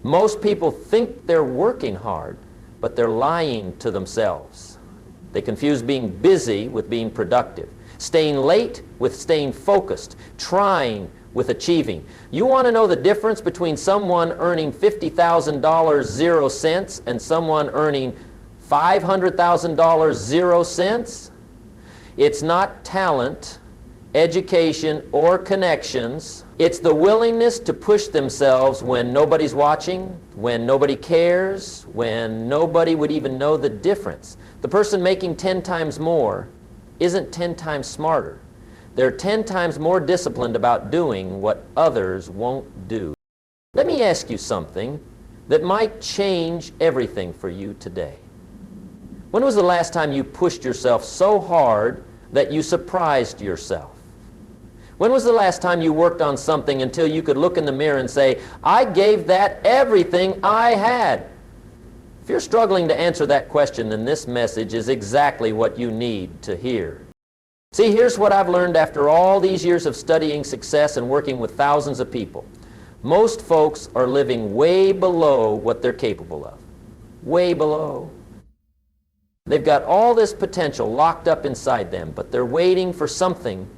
Most people think they're working hard, but they're lying to themselves. They confuse being busy with being productive, staying late with staying focused, trying with achieving. You want to know the difference between someone earning $50,000 0 cents and someone earning $500,000 0 cents? It's not talent, education, or connections. It's the willingness to push themselves when nobody's watching, when nobody cares, when nobody would even know the difference. The person making 10 times more isn't 10 times smarter. They're 10 times more disciplined about doing what others won't do. Let me ask you something that might change everything for you today. When was the last time you pushed yourself so hard that you surprised yourself? When was the last time you worked on something until you could look in the mirror and say, I gave that everything I had? If you're struggling to answer that question, then this message is exactly what you need to hear. See, here's what I've learned after all these years of studying success and working with thousands of people. Most folks are living way below what they're capable of. Way below. They've got all this potential locked up inside them, but they're waiting for something.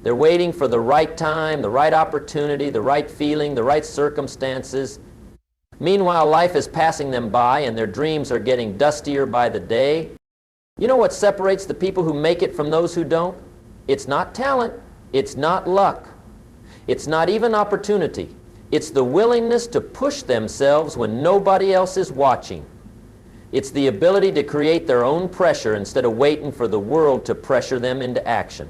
They're waiting for the right time, the right opportunity, the right feeling, the right circumstances. Meanwhile, life is passing them by and their dreams are getting dustier by the day. You know what separates the people who make it from those who don't? It's not talent. It's not luck. It's not even opportunity. It's the willingness to push themselves when nobody else is watching. It's the ability to create their own pressure instead of waiting for the world to pressure them into action.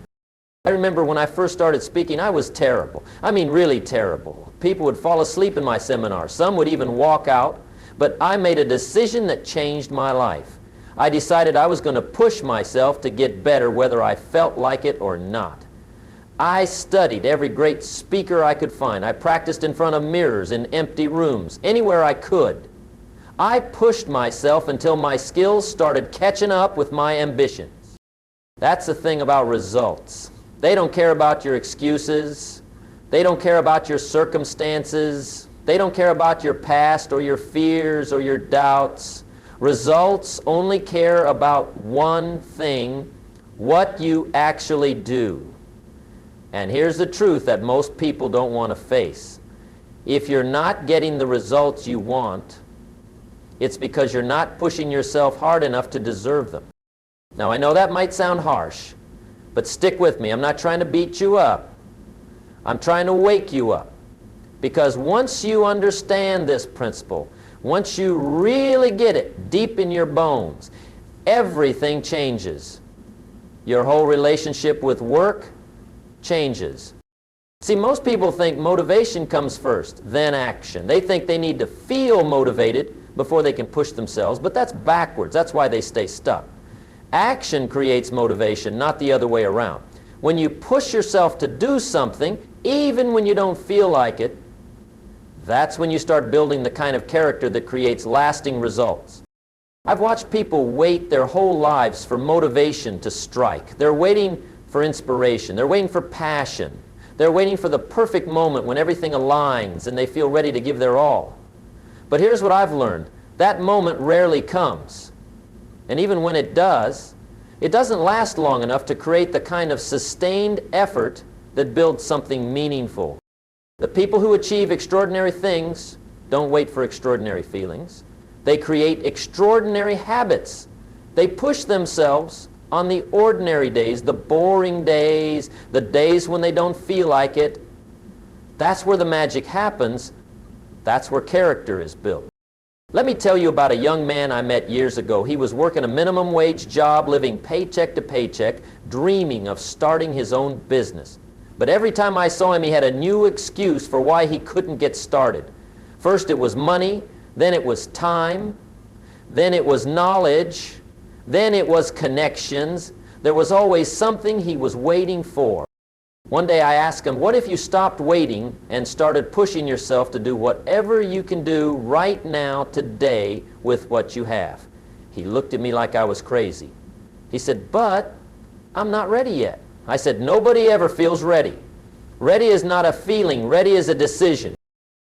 I remember when I first started speaking, I was terrible. I mean, really terrible. People would fall asleep in my seminar. Some would even walk out. But I made a decision that changed my life. I decided I was going to push myself to get better whether I felt like it or not. I studied every great speaker I could find. I practiced in front of mirrors, in empty rooms, anywhere I could. I pushed myself until my skills started catching up with my ambitions. That's the thing about results. They don't care about your excuses. They don't care about your circumstances. They don't care about your past or your fears or your doubts. Results only care about one thing, what you actually do. And here's the truth that most people don't want to face. If you're not getting the results you want, it's because you're not pushing yourself hard enough to deserve them. Now, I know that might sound harsh, but stick with me. I'm not trying to beat you up. I'm trying to wake you up. Because once you understand this principle, once you really get it deep in your bones, everything changes. Your whole relationship with work changes. See, most people think motivation comes first, then action. They think they need to feel motivated before they can push themselves, but that's backwards. That's why they stay stuck. Action creates motivation, not the other way around. When you push yourself to do something, even when you don't feel like it, that's when you start building the kind of character that creates lasting results. I've watched people wait their whole lives for motivation to strike. They're waiting for inspiration. They're waiting for passion. They're waiting for the perfect moment when everything aligns and they feel ready to give their all. But here's what I've learned. That moment rarely comes. And even when it does, it doesn't last long enough to create the kind of sustained effort that builds something meaningful. The people who achieve extraordinary things don't wait for extraordinary feelings. They create extraordinary habits. They push themselves on the ordinary days, the boring days, the days when they don't feel like it. That's where the magic happens. That's where character is built. Let me tell you about a young man I met years ago. He was working a minimum wage job, living paycheck to paycheck, dreaming of starting his own business. But every time I saw him, he had a new excuse for why he couldn't get started. First it was money, then it was time, then it was knowledge, then it was connections. There was always something he was waiting for. One day I asked him, what if you stopped waiting and started pushing yourself to do whatever you can do right now, today, with what you have? He looked at me like I was crazy. He said, but I'm not ready yet. I said, nobody ever feels ready. Ready is not a feeling. Ready is a decision.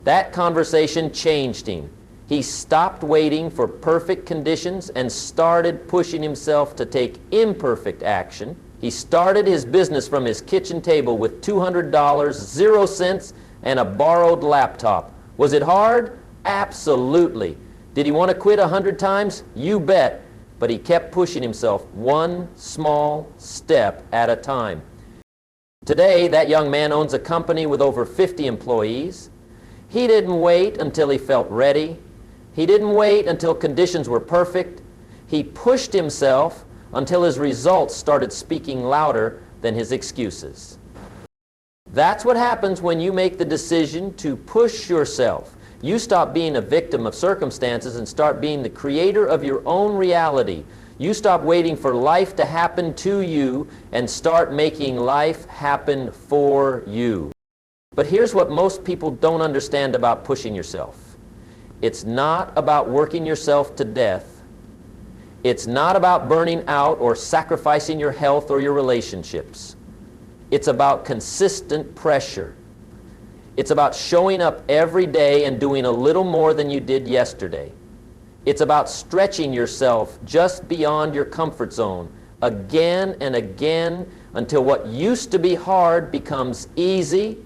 That conversation changed him. He stopped waiting for perfect conditions and started pushing himself to take imperfect action. He started his business from his kitchen table with $200, 0 cents, and a borrowed laptop. Was it hard? Absolutely. Did he want to quit 100 times? You bet. But he kept pushing himself one small step at a time. Today, that young man owns a company with over 50 employees. He didn't wait until he felt ready. He didn't wait until conditions were perfect. He pushed himself until his results started speaking louder than his excuses. That's what happens when you make the decision to push yourself. You stop being a victim of circumstances and start being the creator of your own reality. You stop waiting for life to happen to you and start making life happen for you. But here's what most people don't understand about pushing yourself. It's not about working yourself to death. It's not about burning out or sacrificing your health or your relationships. It's about consistent pressure. It's about showing up every day and doing a little more than you did yesterday. It's about stretching yourself just beyond your comfort zone again and again until what used to be hard becomes easy.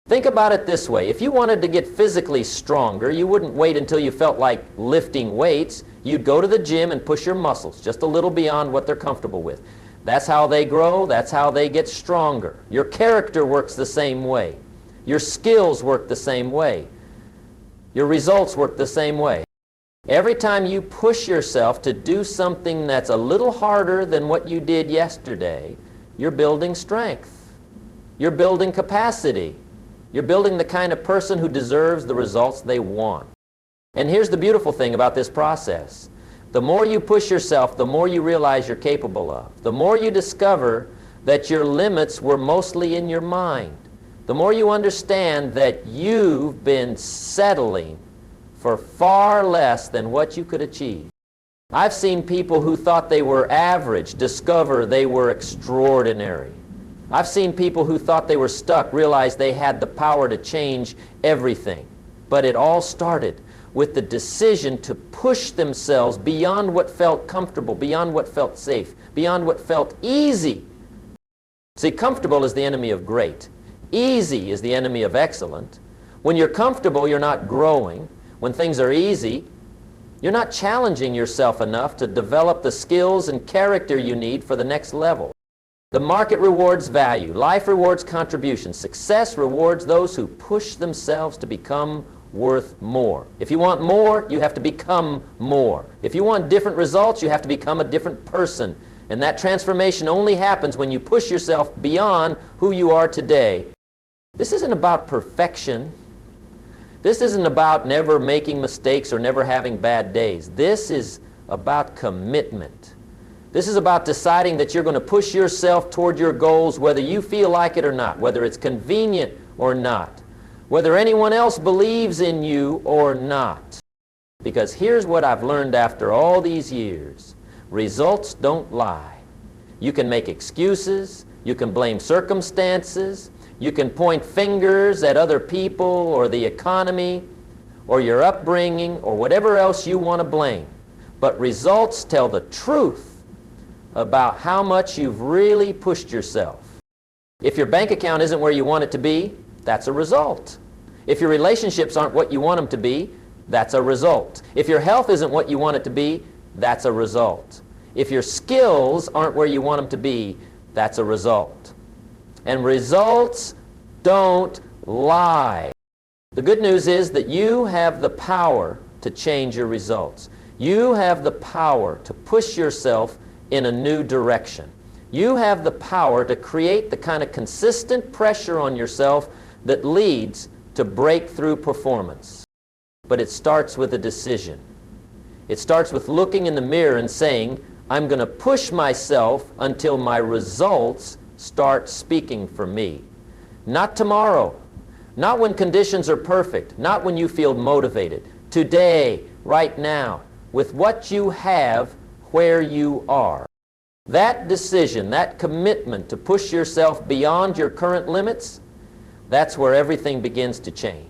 Think about it this way. If you wanted to get physically stronger, you wouldn't wait until you felt like lifting weights. You'd go to the gym and push your muscles just a little beyond what they're comfortable with. That's how they grow. That's how they get stronger. Your character works the same way. Your skills work the same way. Your results work the same way. Every time you push yourself to do something that's a little harder than what you did yesterday, you're building strength. You're building capacity. You're building the kind of person who deserves the results they want. And here's the beautiful thing about this process. The more you push yourself, the more you realize you're capable of. The more you discover that your limits were mostly in your mind. The more you understand that you've been settling for far less than what you could achieve. I've seen people who thought they were average discover they were extraordinary. I've seen people who thought they were stuck realize they had the power to change everything. But it all started with the decision to push themselves beyond what felt comfortable, beyond what felt safe, beyond what felt easy. See, comfortable is the enemy of great. Easy is the enemy of excellent. When you're comfortable, you're not growing. When things are easy, you're not challenging yourself enough to develop the skills and character you need for the next level. The market rewards value. Life rewards contribution. Success rewards those who push themselves to become worth more. If you want more, you have to become more. If you want different results, you have to become a different person. And that transformation only happens when you push yourself beyond who you are today. This isn't about perfection. This isn't about never making mistakes or never having bad days. This is about commitment. This is about deciding that you're going to push yourself toward your goals whether you feel like it or not, whether it's convenient or not, whether anyone else believes in you or not. Because here's what I've learned after all these years. Results don't lie. You can make excuses. You can blame circumstances. You can point fingers at other people or the economy or your upbringing or whatever else you want to blame. But results tell the truth about how much you've really pushed yourself. If your bank account isn't where you want it to be, that's a result. If your relationships aren't what you want them to be, that's a result. If your health isn't what you want it to be, that's a result. If your skills aren't where you want them to be, that's a result. And results don't lie. The good news is that you have the power to change your results. You have the power to push yourself in a new direction. You have the power to create the kind of consistent pressure on yourself that leads to breakthrough performance. But it starts with a decision. It starts with looking in the mirror and saying, I'm going to push myself until my results start speaking for me. Not tomorrow, not when conditions are perfect, not when you feel motivated. Today, right now, with what you have where you are. That decision, that commitment to push yourself beyond your current limits, that's where everything begins to change.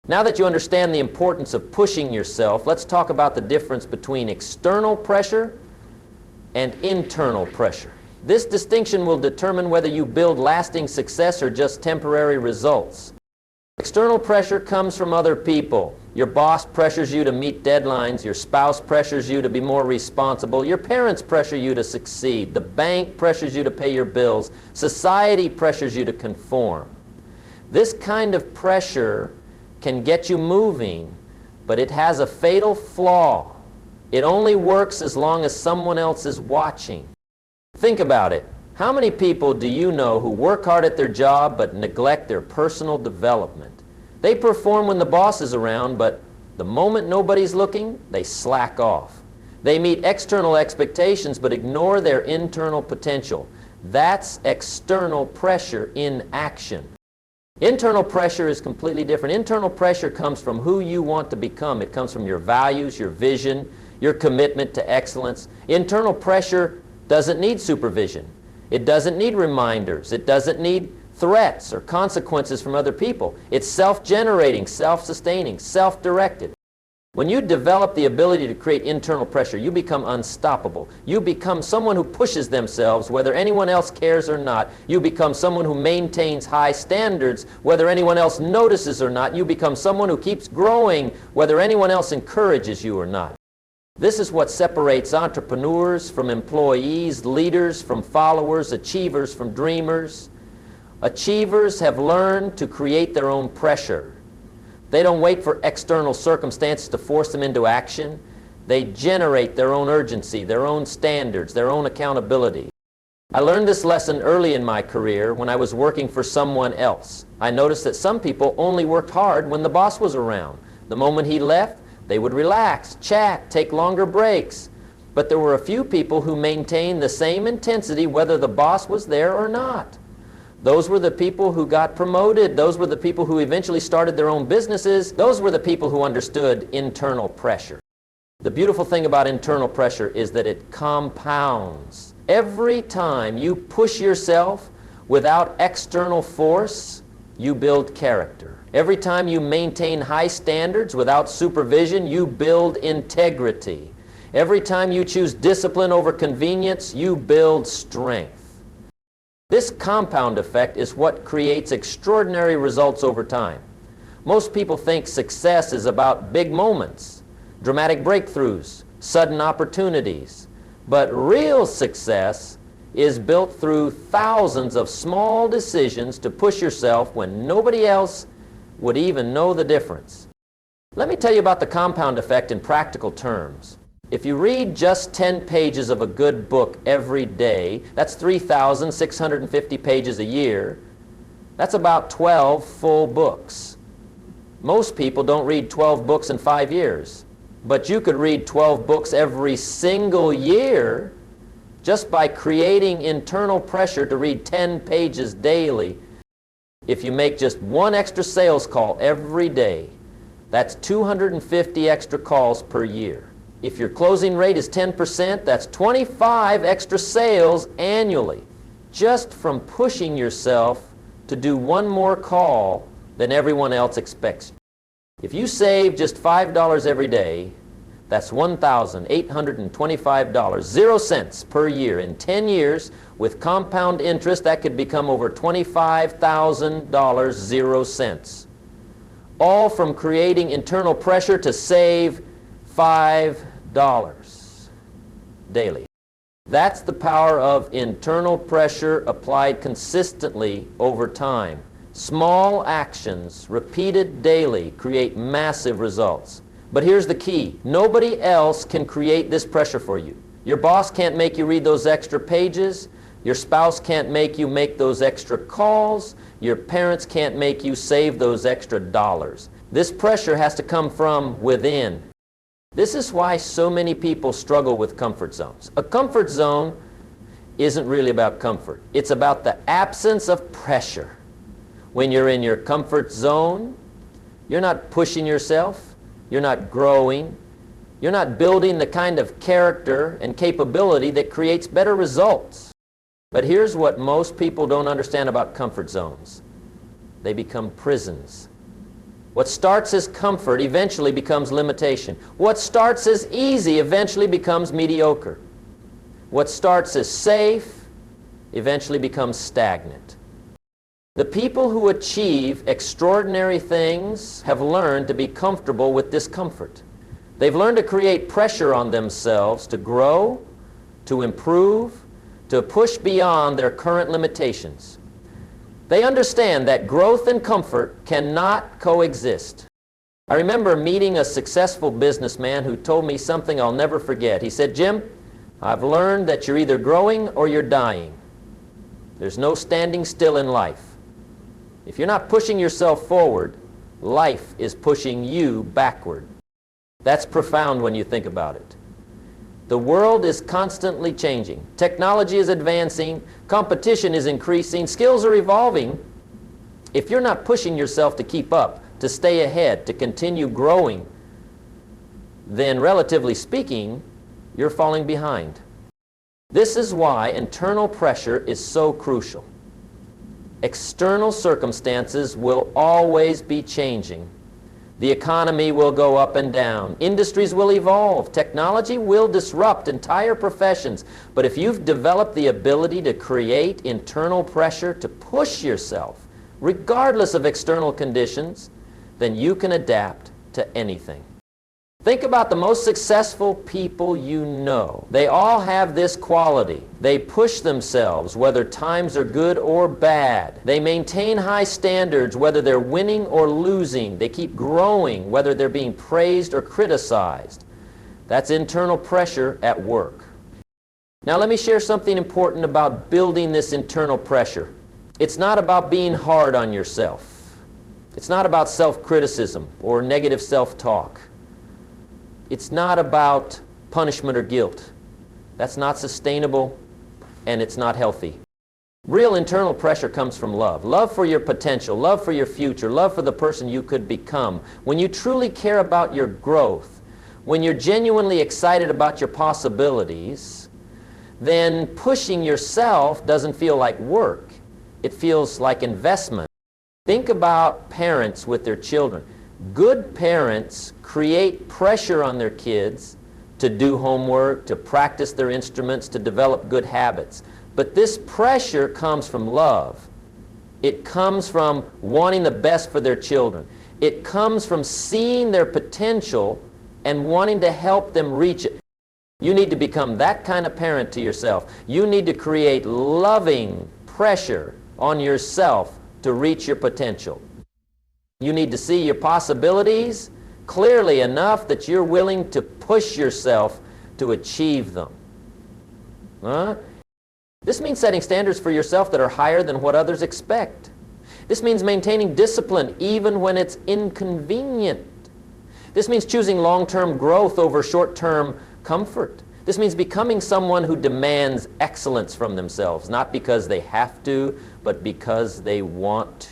Now that you understand the importance of pushing yourself, let's talk about the difference between external pressure and internal pressure. This distinction will determine whether you build lasting success or just temporary results. External pressure comes from other people. Your boss pressures you to meet deadlines. Your spouse pressures you to be more responsible. Your parents pressure you to succeed. The bank pressures you to pay your bills. Society pressures you to conform. This kind of pressure can get you moving, but it has a fatal flaw. It only works as long as someone else is watching. Think about it. How many people do you know who work hard at their job but neglect their personal development? They perform when the boss is around, but the moment nobody's looking, they slack off. They meet external expectations but ignore their internal potential. That's external pressure in action. Internal pressure is completely different. Internal pressure comes from who you want to become. It comes from your values, your vision, your commitment to excellence. Internal pressure doesn't need supervision. It doesn't need reminders. It doesn't need threats or consequences from other people. It's self-generating, self-sustaining, self-directed. When you develop the ability to create internal pressure, you become unstoppable. You become someone who pushes themselves whether anyone else cares or not. You become someone who maintains high standards whether anyone else notices or not. You become someone who keeps growing whether anyone else encourages you or not. This is what separates entrepreneurs from employees, leaders from followers, achievers from dreamers. Achievers have learned to create their own pressure. They don't wait for external circumstances to force them into action. They generate their own urgency, their own standards, their own accountability. I learned this lesson early in my career when I was working for someone else. I noticed that some people only worked hard when the boss was around. The moment he left, they would relax, chat, take longer breaks. But there were a few people who maintained the same intensity whether the boss was there or not. Those were the people who got promoted. Those were the people who eventually started their own businesses. Those were the people who understood internal pressure. The beautiful thing about internal pressure is that it compounds. Every time you push yourself without external force, you build character. Every time you maintain high standards without supervision, you build integrity. Every time you choose discipline over convenience, you build strength. This compound effect is what creates extraordinary results over time. Most people think success is about big moments, dramatic breakthroughs, sudden opportunities. But real success is built through thousands of small decisions to push yourself when nobody else would even know the difference. Let me tell you about the compound effect in practical terms. If you read just 10 pages of a good book every day, that's 3,650 pages a year. That's about 12 full books. Most people don't read 12 books in 5 years. But you could read 12 books every single year just by creating internal pressure to read 10 pages daily. If you make just one extra sales call every day, that's 250 extra calls per year. If your closing rate is 10%, that's 25 extra sales annually, just from pushing yourself to do one more call than everyone else expects. If you save just $5 every day, that's $1,825, 0 cents per year. In 10 years, with compound interest, that could become over $25,000, 0 cents. All from creating internal pressure to save $5 daily. That's the power of internal pressure applied consistently over time. Small actions, repeated daily, create massive results. But here's the key. Nobody else can create this pressure for you. Your boss can't make you read those extra pages. Your spouse can't make you make those extra calls. Your parents can't make you save those extra dollars. This pressure has to come from within. This is why so many people struggle with comfort zones. A comfort zone isn't really about comfort. It's about the absence of pressure. When you're in your comfort zone, you're not pushing yourself. You're not growing. You're not building the kind of character and capability that creates better results. But here's what most people don't understand about comfort zones. They become prisons. What starts as comfort eventually becomes limitation. What starts as easy eventually becomes mediocre. What starts as safe eventually becomes stagnant. The people who achieve extraordinary things have learned to be comfortable with discomfort. They've learned to create pressure on themselves to grow, to improve, to push beyond their current limitations. They understand that growth and comfort cannot coexist. I remember meeting a successful businessman who told me something I'll never forget. He said, "Jim, I've learned that you're either growing or you're dying. There's no standing still in life. If you're not pushing yourself forward, life is pushing you backward." That's profound when you think about it. The world is constantly changing. Technology is advancing. Competition is increasing. Skills are evolving. If you're not pushing yourself to keep up, to stay ahead, to continue growing, then relatively speaking, you're falling behind. This is why internal pressure is so crucial. External circumstances will always be changing. The economy will go up and down. Industries will evolve. Technology will disrupt entire professions. But if you've developed the ability to create internal pressure to push yourself, regardless of external conditions, then you can adapt to anything. Think about the most successful people you know. They all have this quality. They push themselves whether times are good or bad. They maintain high standards whether they're winning or losing. They keep growing whether they're being praised or criticized. That's internal pressure at work. Now let me share something important about building this internal pressure. It's not about being hard on yourself. It's not about self-criticism or negative self-talk. It's not about punishment or guilt. That's not sustainable, and it's not healthy. Real internal pressure comes from love. Love for your potential, love for your future, love for the person you could become. When you truly care about your growth, when you're genuinely excited about your possibilities, then pushing yourself doesn't feel like work. It feels like investment. Think about parents with their children. Good parents create pressure on their kids to do homework, to practice their instruments, to develop good habits. But this pressure comes from love. It comes from wanting the best for their children. It comes from seeing their potential and wanting to help them reach it. You need to become that kind of parent to yourself. You need to create loving pressure on yourself to reach your potential. You need to see your possibilities clearly enough that you're willing to push yourself to achieve them. This means setting standards for yourself that are higher than what others expect. This means maintaining discipline even when it's inconvenient. This means choosing long-term growth over short-term comfort. This means becoming someone who demands excellence from themselves, not because they have to, but because they want to.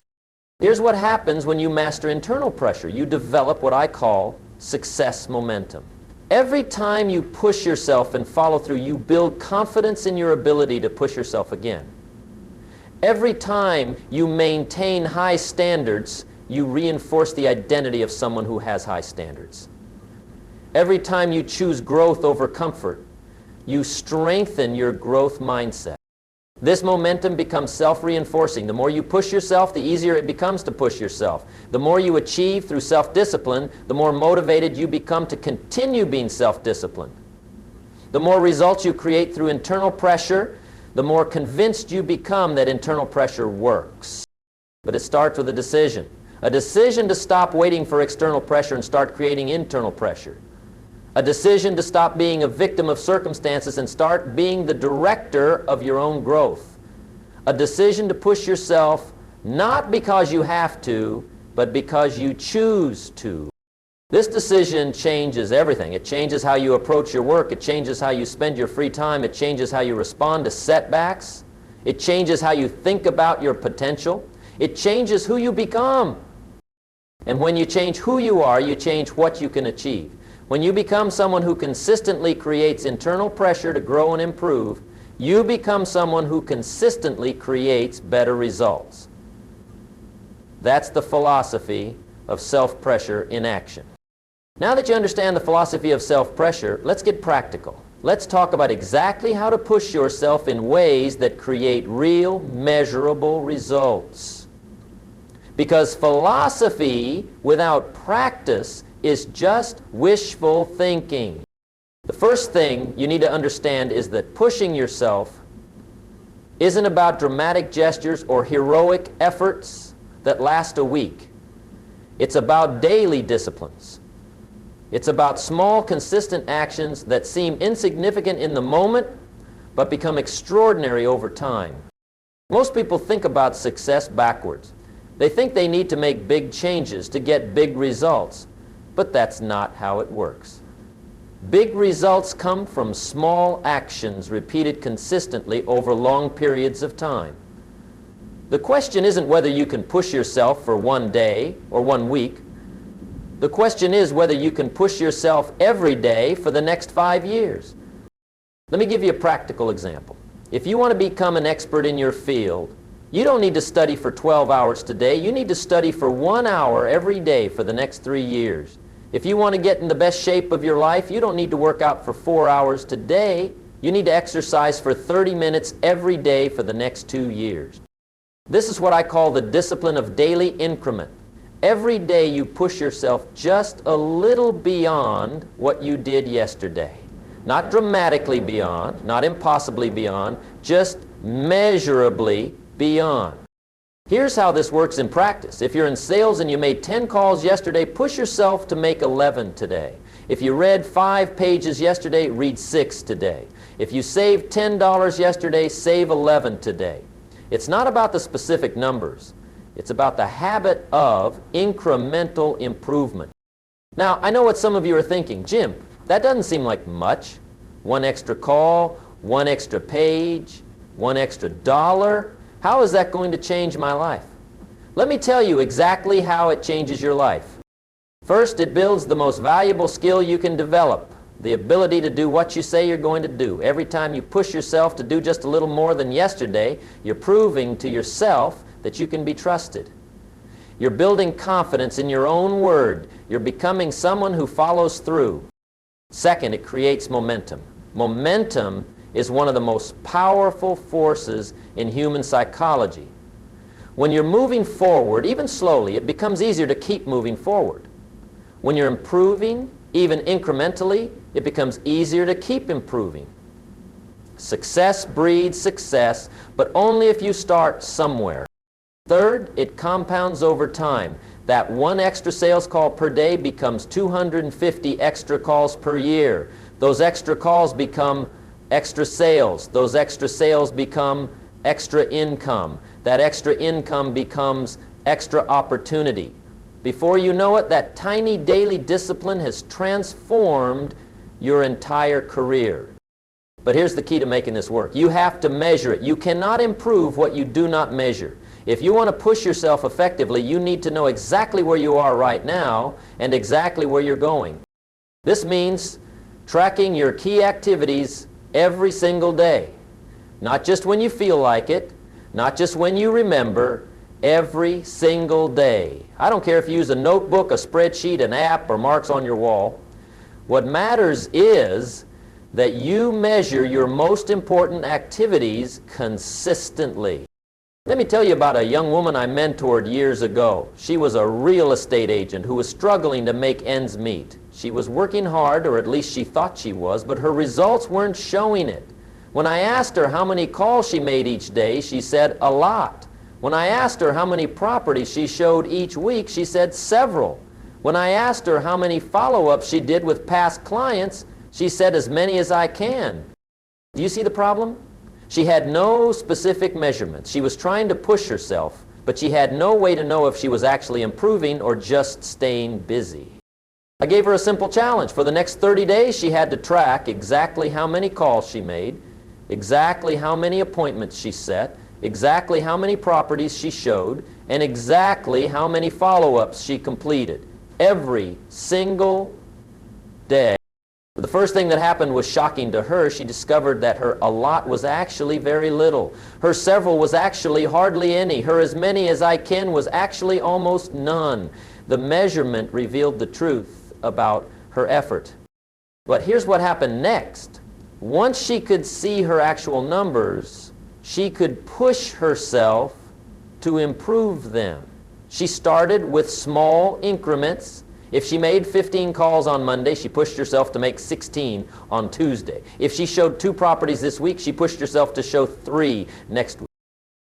Here's what happens when you master internal pressure. You develop what I call success momentum. Every time you push yourself and follow through, you build confidence in your ability to push yourself again. Every time you maintain high standards, you reinforce the identity of someone who has high standards. Every time you choose growth over comfort, you strengthen your growth mindset. This momentum becomes self-reinforcing. The more you push yourself, the easier it becomes to push yourself. The more you achieve through self-discipline, the more motivated you become to continue being self-disciplined. The more results you create through internal pressure, the more convinced you become that internal pressure works. But it starts with a decision to stop waiting for external pressure and start creating internal pressure. A decision to stop being a victim of circumstances and start being the director of your own growth. A decision to push yourself not because you have to, but because you choose to. This decision changes everything. It changes how you approach your work. It changes how you spend your free time. It changes how you respond to setbacks. It changes how you think about your potential. It changes who you become. And when you change who you are, you change what you can achieve. When you become someone who consistently creates internal pressure to grow and improve, you become someone who consistently creates better results. That's the philosophy of self-pressure in action. Now that you understand the philosophy of self-pressure, let's get practical. Let's talk about exactly how to push yourself in ways that create real, measurable results. Because philosophy without practice is just wishful thinking. The first thing you need to understand is that pushing yourself isn't about dramatic gestures or heroic efforts that last a week. It's about daily disciplines. It's about small, consistent actions that seem insignificant in the moment, but become extraordinary over time. Most people think about success backwards. They think they need to make big changes to get big results, but that's not how it works. Big results come from small actions repeated consistently over long periods of time. The question isn't whether you can push yourself for one day or 1 week. The question is whether you can push yourself every day for the next 5 years. Let me give you a practical example. If you want to become an expert in your field, you don't need to study for 12 hours today. You need to study for 1 hour every day for the next 3 years. If you want to get in the best shape of your life, you don't need to work out for 4 hours today. You need to exercise for 30 minutes every day for the next 2 years. This is what I call the discipline of daily increment. Every day you push yourself just a little beyond what you did yesterday. Not dramatically beyond, not impossibly beyond, just measurably beyond. Here's how this works in practice. If you're in sales and you made 10 calls yesterday, push yourself to make 11 today. If you read 5 pages yesterday, read 6 today. If you saved $10 yesterday, save 11 today. It's not about the specific numbers. It's about the habit of incremental improvement. Now, I know what some of you are thinking. Jim, that doesn't seem like much. 1 extra call, 1 extra page, 1 extra dollar. How is that going to change my life? Let me tell you exactly how it changes your life. First, it builds the most valuable skill you can develop, the ability to do what you say you're going to do. Every time you push yourself to do just a little more than yesterday, you're proving to yourself that you can be trusted. You're building confidence in your own word. You're becoming someone who follows through. Second, it creates momentum. Momentum is one of the most powerful forces in human psychology. When you're moving forward, even slowly, it becomes easier to keep moving forward. When you're improving, even incrementally, it becomes easier to keep improving. Success breeds success, but only if you start somewhere. Third, it compounds over time. That 1 extra sales call per day becomes 250 extra calls per year. Those extra calls become extra sales. Those extra sales become extra income. That extra income becomes extra opportunity. Before you know it, that tiny daily discipline has transformed your entire career. But here's the key to making this work. You have to measure it. You cannot improve what you do not measure. If you want to push yourself effectively, you need to know exactly where you are right now and exactly where you're going. This means tracking your key activities every single day. Not just when you feel like it, not just when you remember, every single day. I don't care if you use a notebook, a spreadsheet, an app, or marks on your wall. What matters is that you measure your most important activities consistently. Let me tell you about a young woman I mentored years ago. She was a real estate agent who was struggling to make ends meet. She was working hard, or at least she thought she was, but her results weren't showing it. When I asked her how many calls she made each day, she said a lot. When I asked her how many properties she showed each week, she said several. When I asked her how many follow-ups she did with past clients, she said as many as I can. Do you see the problem? She had no specific measurements. She was trying to push herself, but she had no way to know if she was actually improving or just staying busy. I gave her a simple challenge. For the next 30 days, she had to track exactly how many calls she made, exactly how many appointments she set, exactly how many properties she showed, and exactly how many follow-ups she completed every single day. The first thing that happened was shocking to her. She discovered that her a lot was actually very little. Her several was actually hardly any. Her as many as I can was actually almost none. The measurement revealed the truth about her effort. But here's what happened next. Once she could see her actual numbers, she could push herself to improve them. She started with small increments. If she made 15 calls on Monday, she pushed herself to make 16 on Tuesday. If she showed 2 properties this week, she pushed herself to show 3 next week.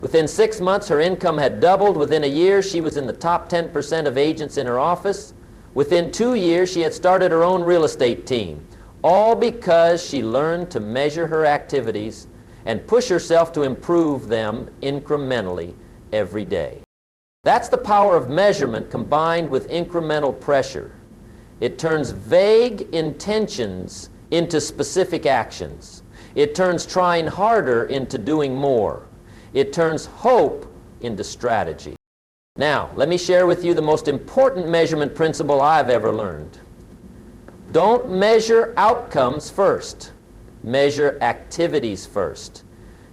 Within 6 months, her income had doubled. Within a year, she was in the top 10% of agents in her office. Within 2 years, she had started her own real estate team, all because she learned to measure her activities and push herself to improve them incrementally every day. That's the power of measurement combined with incremental pressure. It turns vague intentions into specific actions. It turns trying harder into doing more. It turns hope into strategy. Now, let me share with you the most important measurement principle I've ever learned. Don't measure outcomes first. Measure activities first.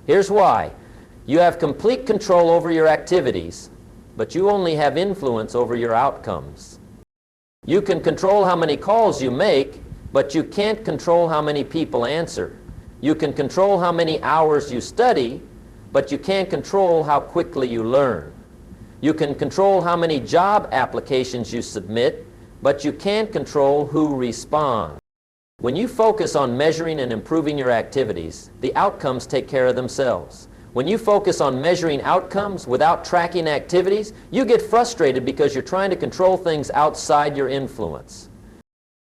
Here's why. You have complete control over your activities, but you only have influence over your outcomes. You can control how many calls you make, but you can't control how many people answer. You can control how many hours you study, but you can't control how quickly you learn. You can control how many job applications you submit, but you can't control who responds. When you focus on measuring and improving your activities, the outcomes take care of themselves. When you focus on measuring outcomes without tracking activities, you get frustrated because you're trying to control things outside your influence.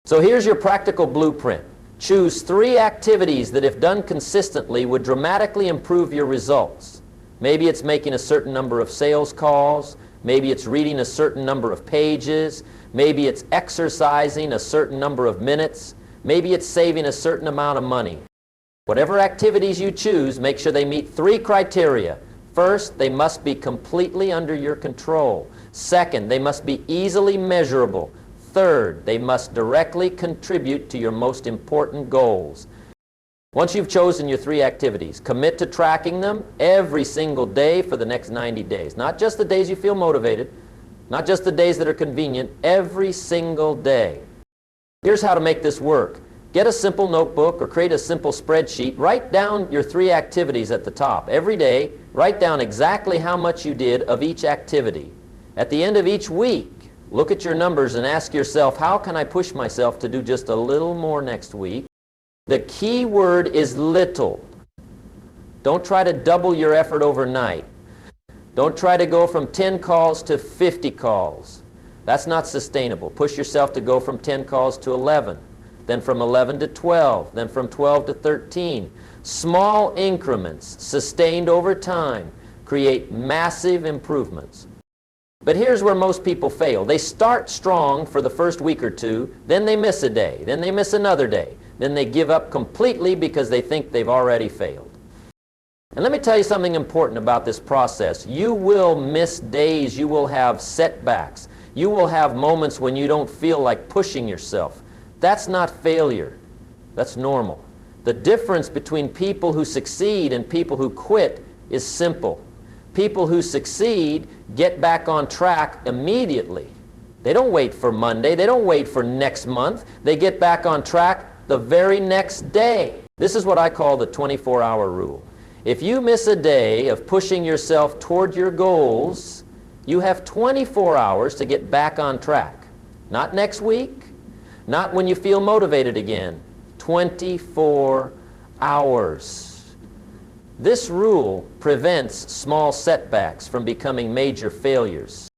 So here's your practical blueprint. Choose 3 activities that, if done consistently, would dramatically improve your results. Maybe it's making a certain number of sales calls. Maybe it's reading a certain number of pages. Maybe it's exercising a certain number of minutes. Maybe it's saving a certain amount of money. Whatever activities you choose, make sure they meet 3 criteria. First, they must be completely under your control. Second, they must be easily measurable. Third, they must directly contribute to your most important goals. Once you've chosen your 3 activities, commit to tracking them every single day for the next 90 days. Not just the days you feel motivated, not just the days that are convenient, every single day. Here's how to make this work. Get a simple notebook or create a simple spreadsheet. Write down your 3 activities at the top. Every day, write down exactly how much you did of each activity. At the end of each week, look at your numbers and ask yourself, how can I push myself to do just a little more next week? The key word is little. Don't try to double your effort overnight. Don't try to go from 10 calls to 50 calls. That's not sustainable. Push yourself to go from 10 calls to 11. Then from 11 to 12, then from 12 to 13. Small increments, sustained over time, create massive improvements. But here's where most people fail. They start strong for the first week or 2, then they miss a day, then they miss another day, then they give up completely because they think they've already failed. And let me tell you something important about this process. You will miss days, you will have setbacks, you will have moments when you don't feel like pushing yourself. That's not failure. That's normal. The difference between people who succeed and people who quit is simple. People who succeed get back on track immediately. They don't wait for Monday. They don't wait for next month. They get back on track the very next day. This is what I call the 24-hour rule. If you miss a day of pushing yourself toward your goals, you have 24 hours to get back on track. Not next week. Not when you feel motivated again. 24 hours. This rule prevents small setbacks from becoming major failures.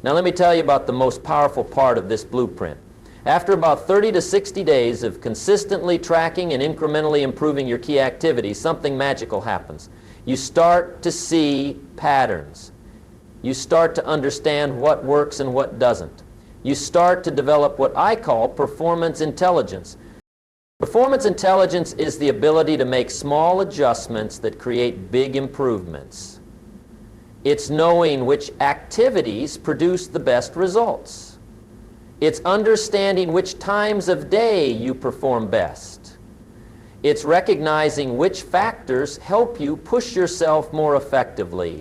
Now let me tell you about the most powerful part of this blueprint. After about 30 to 60 days of consistently tracking and incrementally improving your key activities, something magical happens. You start to see patterns. You start to understand what works and what doesn't. You start to develop what I call performance intelligence. Performance intelligence is the ability to make small adjustments that create big improvements. It's knowing which activities produce the best results. It's understanding which times of day you perform best. It's recognizing which factors help you push yourself more effectively.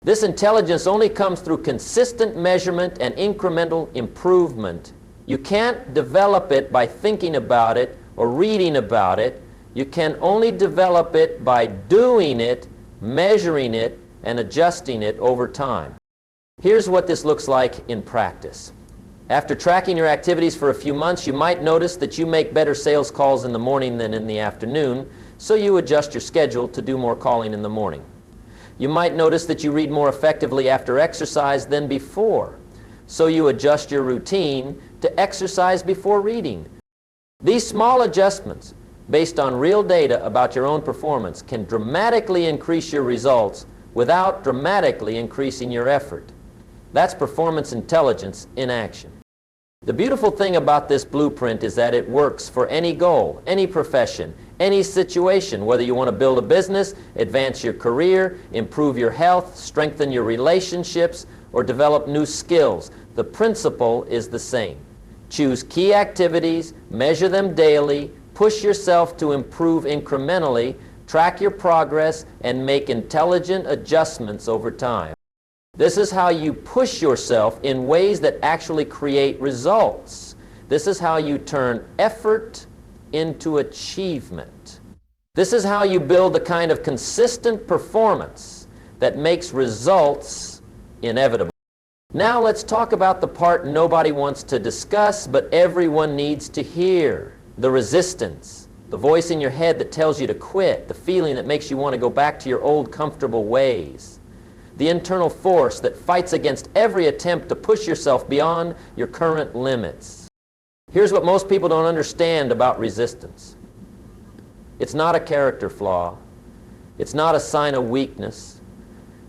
This intelligence only comes through consistent measurement and incremental improvement. You can't develop it by thinking about it or reading about it. You can only develop it by doing it, measuring it, and adjusting it over time. Here's what this looks like in practice. After tracking your activities for a few months, you might notice that you make better sales calls in the morning than in the afternoon, so you adjust your schedule to do more calling in the morning. You might notice that you read more effectively after exercise than before, so you adjust your routine to exercise before reading. These small adjustments, based on real data about your own performance, can dramatically increase your results without dramatically increasing your effort. That's performance intelligence in action. The beautiful thing about this blueprint is that it works for any goal, any profession, any situation, whether you want to build a business, advance your career, improve your health, strengthen your relationships, or develop new skills. The principle is the same. Choose key activities, measure them daily, push yourself to improve incrementally, track your progress, and make intelligent adjustments over time. This is how you push yourself in ways that actually create results. This is how you turn effort into achievement. This is how you build the kind of consistent performance that makes results inevitable. Now let's talk about the part nobody wants to discuss, but everyone needs to hear. The resistance, the voice in your head that tells you to quit, the feeling that makes you want to go back to your old comfortable ways. The internal force that fights against every attempt to push yourself beyond your current limits. Here's what most people don't understand about resistance. It's not a character flaw. It's not a sign of weakness.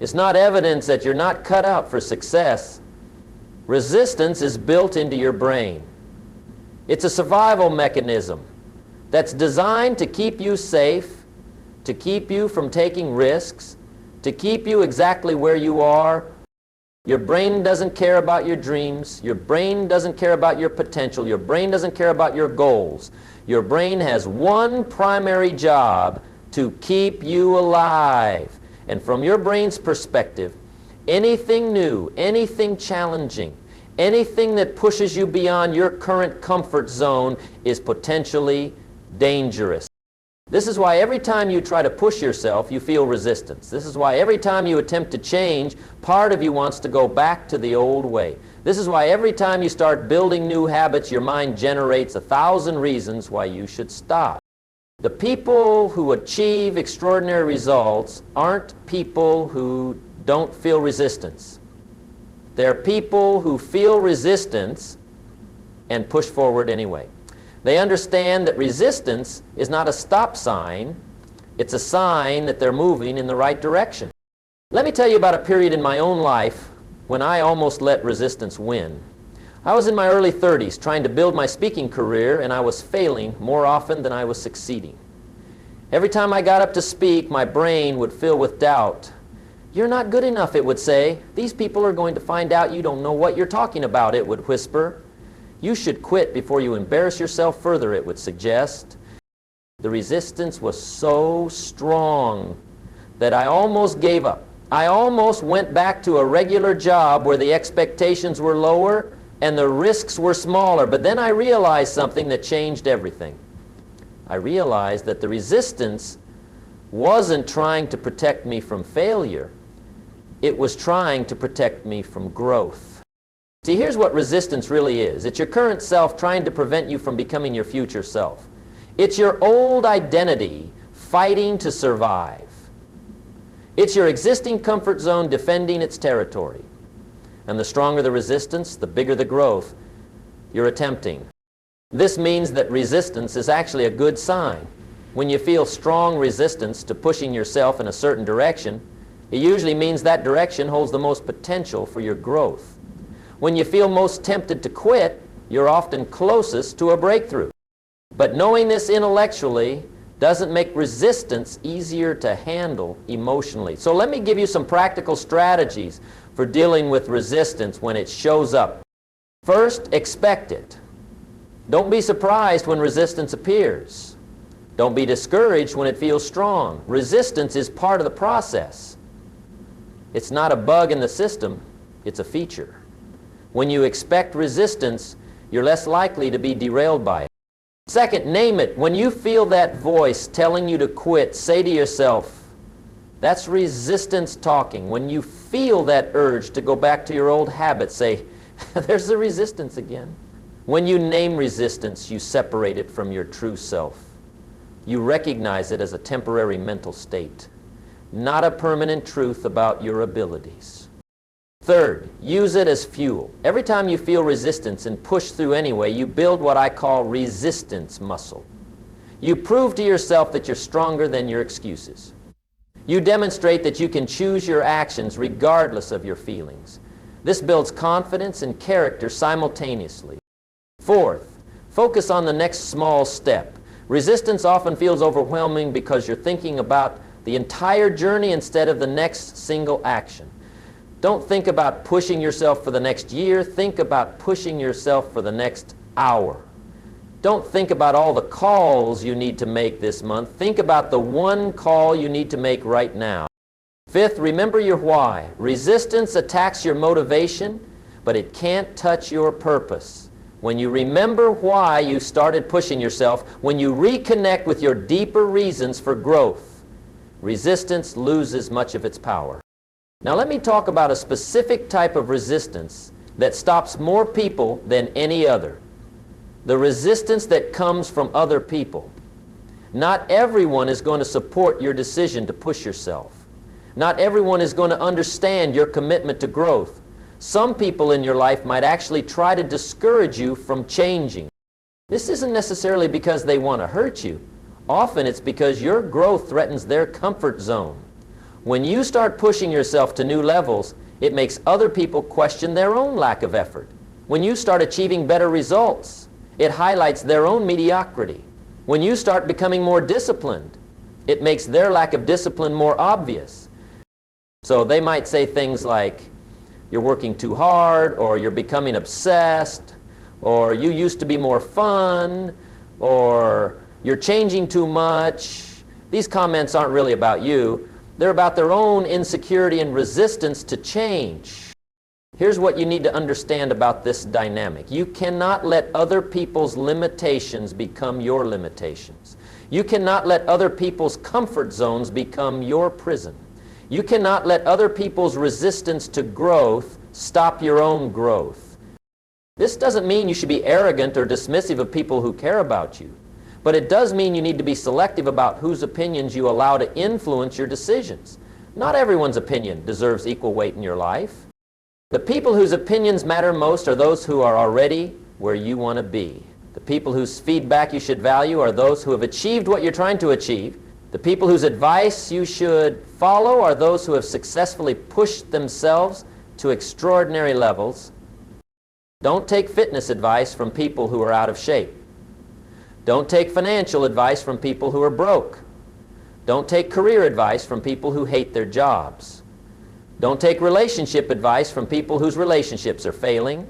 It's not evidence that you're not cut out for success. Resistance is built into your brain. It's a survival mechanism that's designed to keep you safe, to keep you from taking risks, to keep you exactly where you are. Your brain doesn't care about your dreams. Your brain doesn't care about your potential. Your brain doesn't care about your goals. Your brain has one primary job: to keep you alive. And from your brain's perspective, anything new, anything challenging, anything that pushes you beyond your current comfort zone is potentially dangerous. This is why every time you try to push yourself, you feel resistance. This is why every time you attempt to change, part of you wants to go back to the old way. This is why every time you start building new habits, your mind generates 1,000 reasons why you should stop. The people who achieve extraordinary results aren't people who don't feel resistance. They're people who feel resistance and push forward anyway. They understand that resistance is not a stop sign, it's a sign that they're moving in the right direction. Let me tell you about a period in my own life when I almost let resistance win. I was in my early 30s trying to build my speaking career, and I was failing more often than I was succeeding. Every time I got up to speak, my brain would fill with doubt. "You're not good enough," it would say. "These people are going to find out you don't know what you're talking about," it would whisper. "You should quit before you embarrass yourself further," it would suggest. The resistance was so strong that I almost gave up. I almost went back to a regular job where the expectations were lower and the risks were smaller. But then I realized something that changed everything. I realized that the resistance wasn't trying to protect me from failure. It was trying to protect me from growth. See, here's what resistance really is. It's your current self trying to prevent you from becoming your future self. It's your old identity fighting to survive. It's your existing comfort zone defending its territory. And the stronger the resistance, the bigger the growth you're attempting. This means that resistance is actually a good sign. When you feel strong resistance to pushing yourself in a certain direction, it usually means that direction holds the most potential for your growth. When you feel most tempted to quit, you're often closest to a breakthrough. But knowing this intellectually doesn't make resistance easier to handle emotionally. So let me give you some practical strategies for dealing with resistance when it shows up. First, expect it. Don't be surprised when resistance appears. Don't be discouraged when it feels strong. Resistance is part of the process. It's not a bug in the system, it's a feature. When you expect resistance, you're less likely to be derailed by it. Second, name it. When you feel that voice telling you to quit, say to yourself, that's resistance talking. When you feel that urge to go back to your old habits, say, there's the resistance again. When you name resistance, you separate it from your true self. You recognize it as a temporary mental state, not a permanent truth about your abilities. Third, use it as fuel. Every time you feel resistance and push through anyway, you build what I call resistance muscle. You prove to yourself that you're stronger than your excuses. You demonstrate that you can choose your actions regardless of your feelings. This builds confidence and character simultaneously. Fourth, focus on the next small step. Resistance often feels overwhelming because you're thinking about the entire journey instead of the next single action. Don't think about pushing yourself for the next year. Think about pushing yourself for the next hour. Don't think about all the calls you need to make this month. Think about the one call you need to make right now. Fifth, remember your why. Resistance attacks your motivation, but it can't touch your purpose. When you remember why you started pushing yourself, when you reconnect with your deeper reasons for growth, resistance loses much of its power. Now let me talk about a specific type of resistance that stops more people than any other. The resistance that comes from other people. Not everyone is going to support your decision to push yourself. Not everyone is going to understand your commitment to growth. Some people in your life might actually try to discourage you from changing. This isn't necessarily because they want to hurt you. Often it's because your growth threatens their comfort zone. When you start pushing yourself to new levels, it makes other people question their own lack of effort. When you start achieving better results, it highlights their own mediocrity. When you start becoming more disciplined, it makes their lack of discipline more obvious. So they might say things like, you're working too hard, or you're becoming obsessed, or you used to be more fun, or you're changing too much. These comments aren't really about you. They're about their own insecurity and resistance to change. Here's what you need to understand about this dynamic. You cannot let other people's limitations become your limitations. You cannot let other people's comfort zones become your prison. You cannot let other people's resistance to growth stop your own growth. This doesn't mean you should be arrogant or dismissive of people who care about you, but it does mean you need to be selective about whose opinions you allow to influence your decisions. Not everyone's opinion deserves equal weight in your life. The people whose opinions matter most are those who are already where you want to be. The people whose feedback you should value are those who have achieved what you're trying to achieve. The people whose advice you should follow are those who have successfully pushed themselves to extraordinary levels. Don't take fitness advice from people who are out of shape. Don't take financial advice from people who are broke. Don't take career advice from people who hate their jobs. Don't take relationship advice from people whose relationships are failing.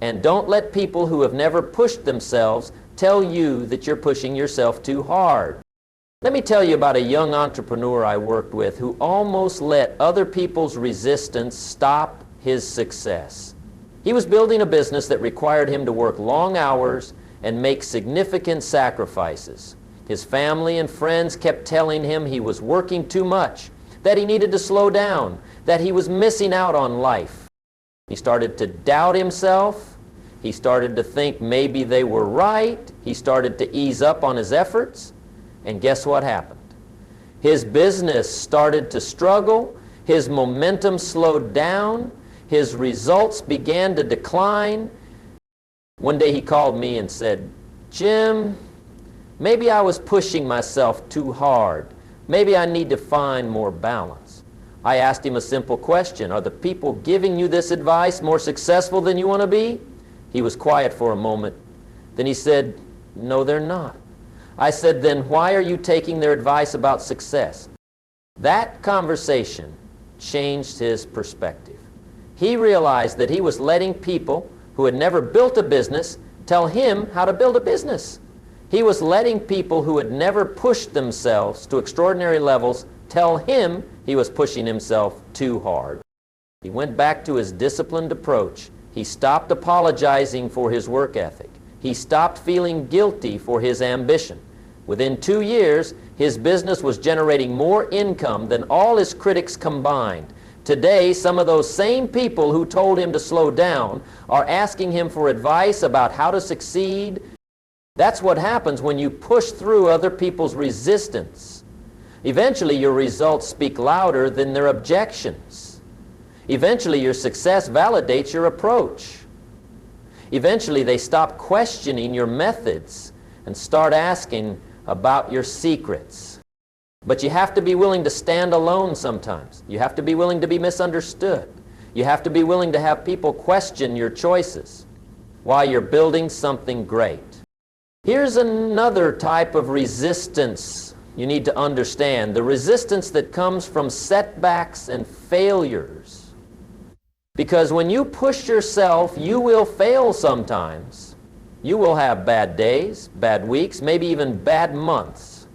And don't let people who have never pushed themselves tell you that you're pushing yourself too hard. Let me tell you about a young entrepreneur I worked with who almost let other people's resistance stop his success. He was building a business that required him to work long hours and make significant sacrifices. His family and friends kept telling him he was working too much, that he needed to slow down, that he was missing out on life. He started to doubt himself. He started to think maybe they were right. He started to ease up on his efforts. And guess what happened? His business started to struggle. His momentum slowed down. His results began to decline. One day he called me and said, Jim, maybe I was pushing myself too hard. Maybe I need to find more balance. I asked him a simple question. Are the people giving you this advice more successful than you want to be? He was quiet for a moment. Then he said, no, they're not. I said, then why are you taking their advice about success? That conversation changed his perspective. He realized that he was letting people who had never built a business tell him how to build a business. He was letting people who had never pushed themselves to extraordinary levels tell him he was pushing himself too hard. He went back to his disciplined approach. He stopped apologizing for his work ethic. He stopped feeling guilty for his ambition. Within 2 years, his business was generating more income than all his critics combined. Today, some of those same people who told him to slow down are asking him for advice about how to succeed. That's what happens when you push through other people's resistance. Eventually, your results speak louder than their objections. Eventually, your success validates your approach. Eventually, they stop questioning your methods and start asking about your secrets. But you have to be willing to stand alone sometimes. You have to be willing to be misunderstood. You have to be willing to have people question your choices while you're building something great. Here's another type of resistance you need to understand, the resistance that comes from setbacks and failures. Because when you push yourself, you will fail sometimes. You will have bad days, bad weeks, maybe even bad months.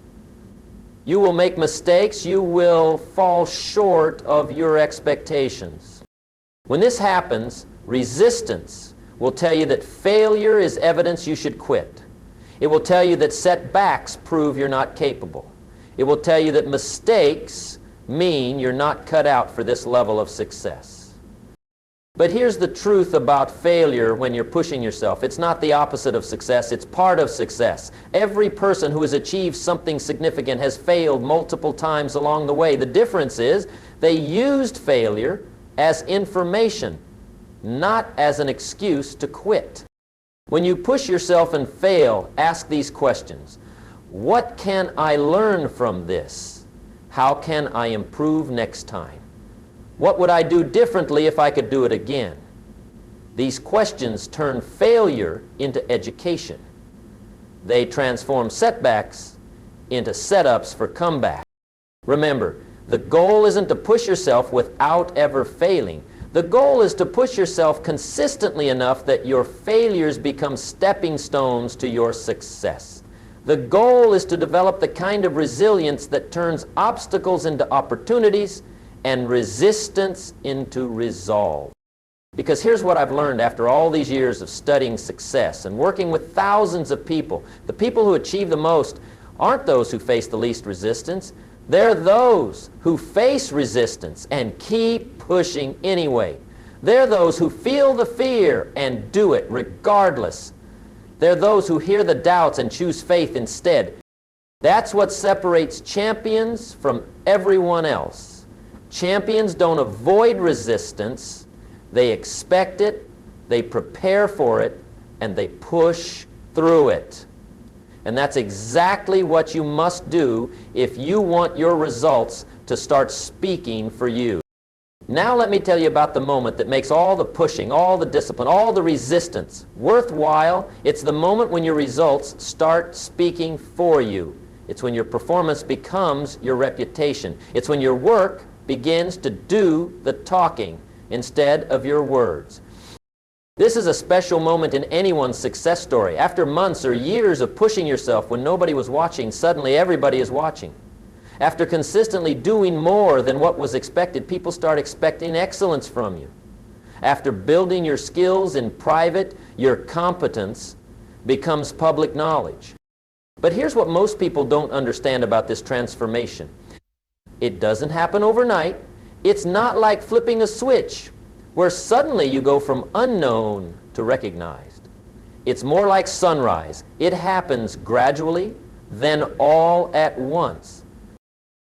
You will make mistakes. You will fall short of your expectations. When this happens, resistance will tell you that failure is evidence you should quit. It will tell you that setbacks prove you're not capable. It will tell you that mistakes mean you're not cut out for this level of success. But here's the truth about failure when you're pushing yourself. It's not the opposite of success, it's part of success. Every person who has achieved something significant has failed multiple times along the way. The difference is they used failure as information, not as an excuse to quit. When you push yourself and fail, ask these questions. What can I learn from this? How can I improve next time? What would I do differently if I could do it again? These questions turn failure into education. They transform setbacks into setups for comeback. Remember, the goal isn't to push yourself without ever failing. The goal is to push yourself consistently enough that your failures become stepping stones to your success. The goal is to develop the kind of resilience that turns obstacles into opportunities and resistance into resolve. Because here's what I've learned after all these years of studying success and working with thousands of people. The people who achieve the most aren't those who face the least resistance. They're those who face resistance and keep pushing anyway. They're those who feel the fear and do it regardless. They're those who hear the doubts and choose faith instead. That's what separates champions from everyone else. Champions don't avoid resistance. They expect it, they prepare for it, and they push through it. And that's exactly what you must do if you want your results to start speaking for you. Now let me tell you about the moment that makes all the pushing, all the discipline, all the resistance worthwhile. It's the moment when your results start speaking for you. It's when your performance becomes your reputation. It's when your work begins to do the talking instead of your words. This is a special moment in anyone's success story. After months or years of pushing yourself when nobody was watching, suddenly everybody is watching. After consistently doing more than what was expected, people start expecting excellence from you. After building your skills in private, your competence becomes public knowledge. But here's what most people don't understand about this transformation. It doesn't happen overnight. It's not like flipping a switch where suddenly you go from unknown to recognized. It's more like sunrise. It happens gradually, then all at once.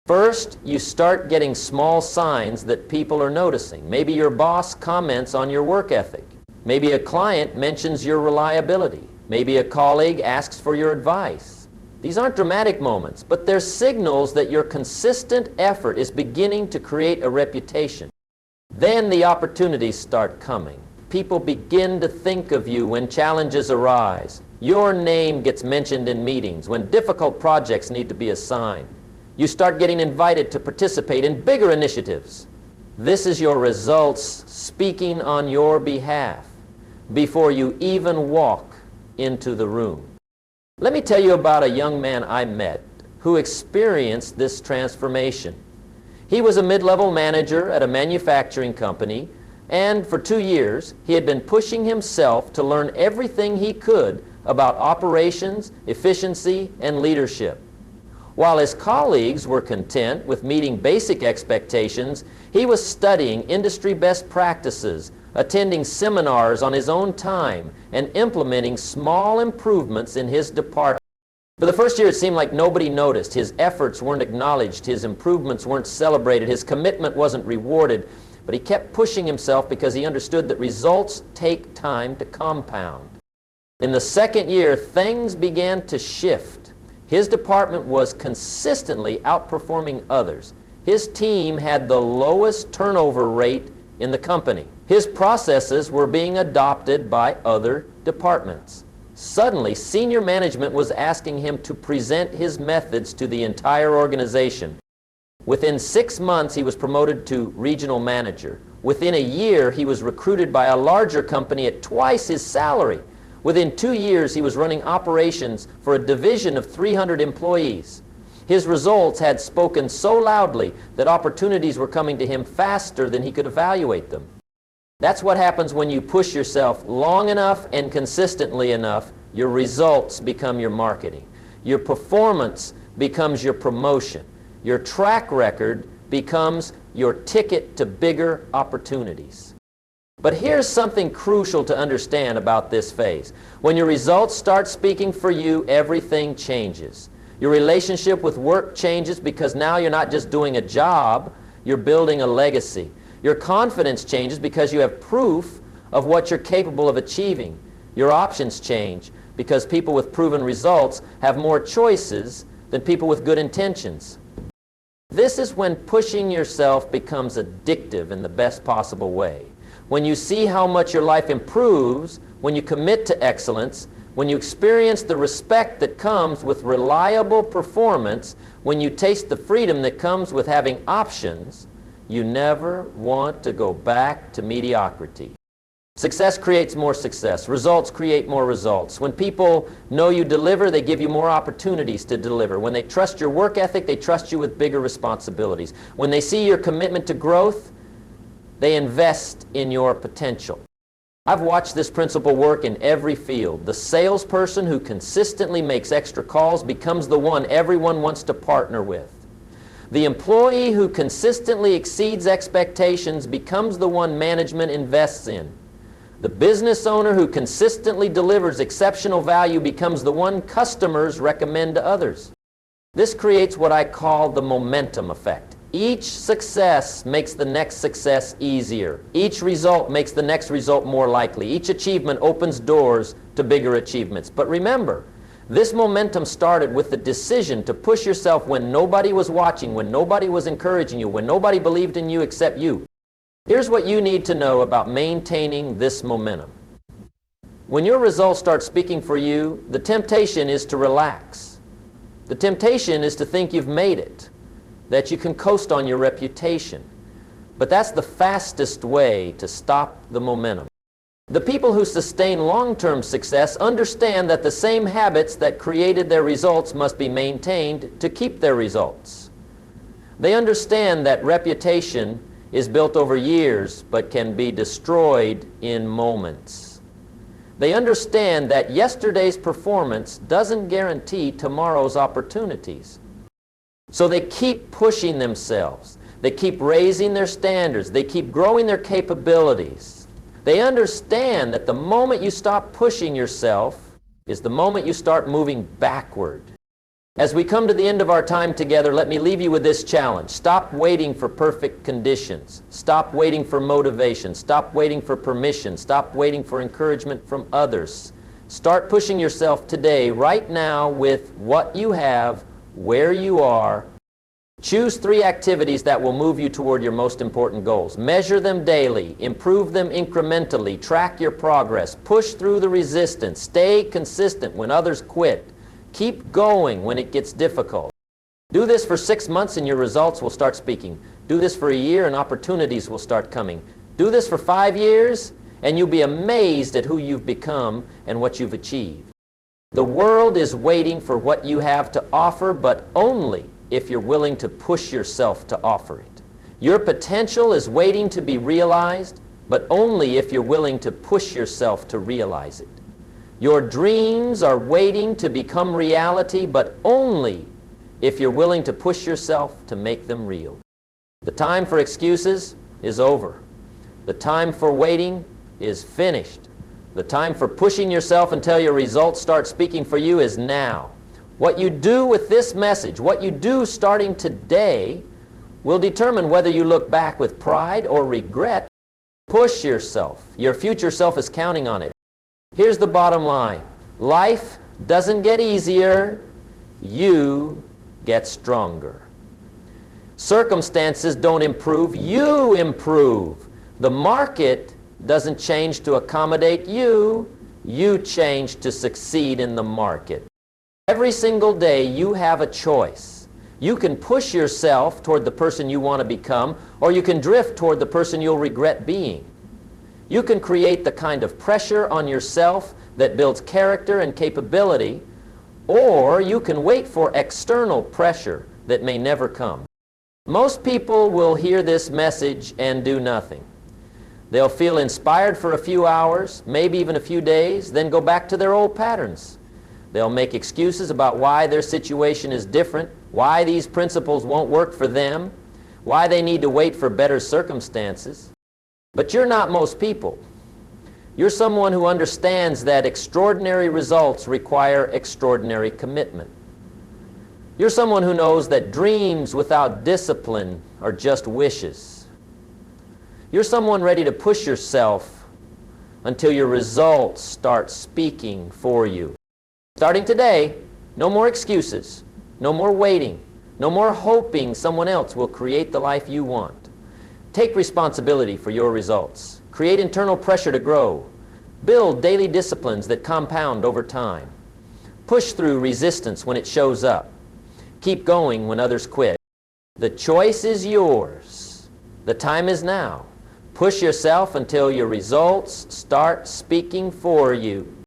First, you start getting small signs that people are noticing. Maybe your boss comments on your work ethic. Maybe a client mentions your reliability. Maybe a colleague asks for your advice. These aren't dramatic moments, but they're signals that your consistent effort is beginning to create a reputation. Then the opportunities start coming. People begin to think of you when challenges arise. Your name gets mentioned in meetings when difficult projects need to be assigned. You start getting invited to participate in bigger initiatives. This is your results speaking on your behalf before you even walk into the room. Let me tell you about a young man I met who experienced this transformation. He was a mid-level manager at a manufacturing company, and for 2 years he had been pushing himself to learn everything he could about operations, efficiency, and leadership. While his colleagues were content with meeting basic expectations, he was studying industry best practices, attending seminars on his own time, and implementing small improvements in his department. For the first year, it seemed like nobody noticed. His efforts weren't acknowledged. His improvements weren't celebrated. His commitment wasn't rewarded. But he kept pushing himself because he understood that results take time to compound. In the second year, things began to shift. His department was consistently outperforming others. His team had the lowest turnover rate in the company. His processes were being adopted by other departments. Suddenly, senior management was asking him to present his methods to the entire organization. Within 6 months, he was promoted to regional manager. Within a year, he was recruited by a larger company at twice his salary. Within 2 years, he was running operations for a division of 300 employees. His results had spoken so loudly that opportunities were coming to him faster than he could evaluate them. That's what happens when you push yourself long enough and consistently enough. Your results become your marketing. Your performance becomes your promotion. Your track record becomes your ticket to bigger opportunities. But here's something crucial to understand about this phase. When your results start speaking for you, everything changes. Your relationship with work changes because now you're not just doing a job, you're building a legacy. Your confidence changes because you have proof of what you're capable of achieving. Your options change because people with proven results have more choices than people with good intentions. This is when pushing yourself becomes addictive in the best possible way. When you see how much your life improves, when you commit to excellence, when you experience the respect that comes with reliable performance, when you taste the freedom that comes with having options, you never want to go back to mediocrity. Success creates more success. Results create more results. When people know you deliver, they give you more opportunities to deliver. When they trust your work ethic, they trust you with bigger responsibilities. When they see your commitment to growth, they invest in your potential. I've watched this principle work in every field. The salesperson who consistently makes extra calls becomes the one everyone wants to partner with. The employee who consistently exceeds expectations becomes the one management invests in. The business owner who consistently delivers exceptional value becomes the one customers recommend to others. This creates what I call the momentum effect. Each success makes the next success easier. Each result makes the next result more likely. Each achievement opens doors to bigger achievements. But remember, this momentum started with the decision to push yourself when nobody was watching, when nobody was encouraging you, when nobody believed in you except you. Here's what you need to know about maintaining this momentum. When your results start speaking for you, the temptation is to relax. The temptation is to think you've made it, that you can coast on your reputation. But that's the fastest way to stop the momentum. The people who sustain long-term success understand that the same habits that created their results must be maintained to keep their results. They understand that reputation is built over years but can be destroyed in moments. They understand that yesterday's performance doesn't guarantee tomorrow's opportunities. So they keep pushing themselves. They keep raising their standards. They keep growing their capabilities. They understand that the moment you stop pushing yourself is the moment you start moving backward. As we come to the end of our time together, let me leave you with this challenge. Stop waiting for perfect conditions. Stop waiting for motivation. Stop waiting for permission. Stop waiting for encouragement from others. Start pushing yourself today, right now, with what you have, where you are. Choose 3 activities that will move you toward your most important goals. Measure them daily. Improve them incrementally. Track your progress. Push through the resistance. Stay consistent when others quit. Keep going when it gets difficult. Do this for 6 months and your results will start speaking. Do this for a year and opportunities will start coming. Do this for 5 years and you'll be amazed at who you've become and what you've achieved. The world is waiting for what you have to offer, but only if you're willing to push yourself to offer it. Your potential is waiting to be realized, but only if you're willing to push yourself to realize it. Your dreams are waiting to become reality, but only if you're willing to push yourself to make them real. The time for excuses is over. The time for waiting is finished. The time for pushing yourself until your results start speaking for you is now. What you do with this message, what you do starting today, will determine whether you look back with pride or regret. Push yourself. Your future self is counting on it. Here's the bottom line. Life doesn't get easier. You get stronger. Circumstances don't improve. You improve. The market doesn't change to accommodate you. You change to succeed in the market. Every single day you have a choice. You can push yourself toward the person you want to become, or you can drift toward the person you'll regret being. You can create the kind of pressure on yourself that builds character and capability, or you can wait for external pressure that may never come. Most people will hear this message and do nothing. They'll feel inspired for a few hours, maybe even a few days, then go back to their old patterns. They'll make excuses about why their situation is different, why these principles won't work for them, why they need to wait for better circumstances. But you're not most people. You're someone who understands that extraordinary results require extraordinary commitment. You're someone who knows that dreams without discipline are just wishes. You're someone ready to push yourself until your results start speaking for you. Starting today, no more excuses, no more waiting, no more hoping someone else will create the life you want. Take responsibility for your results. Create internal pressure to grow. Build daily disciplines that compound over time. Push through resistance when it shows up. Keep going when others quit. The choice is yours. The time is now. Push yourself until your results start speaking for you.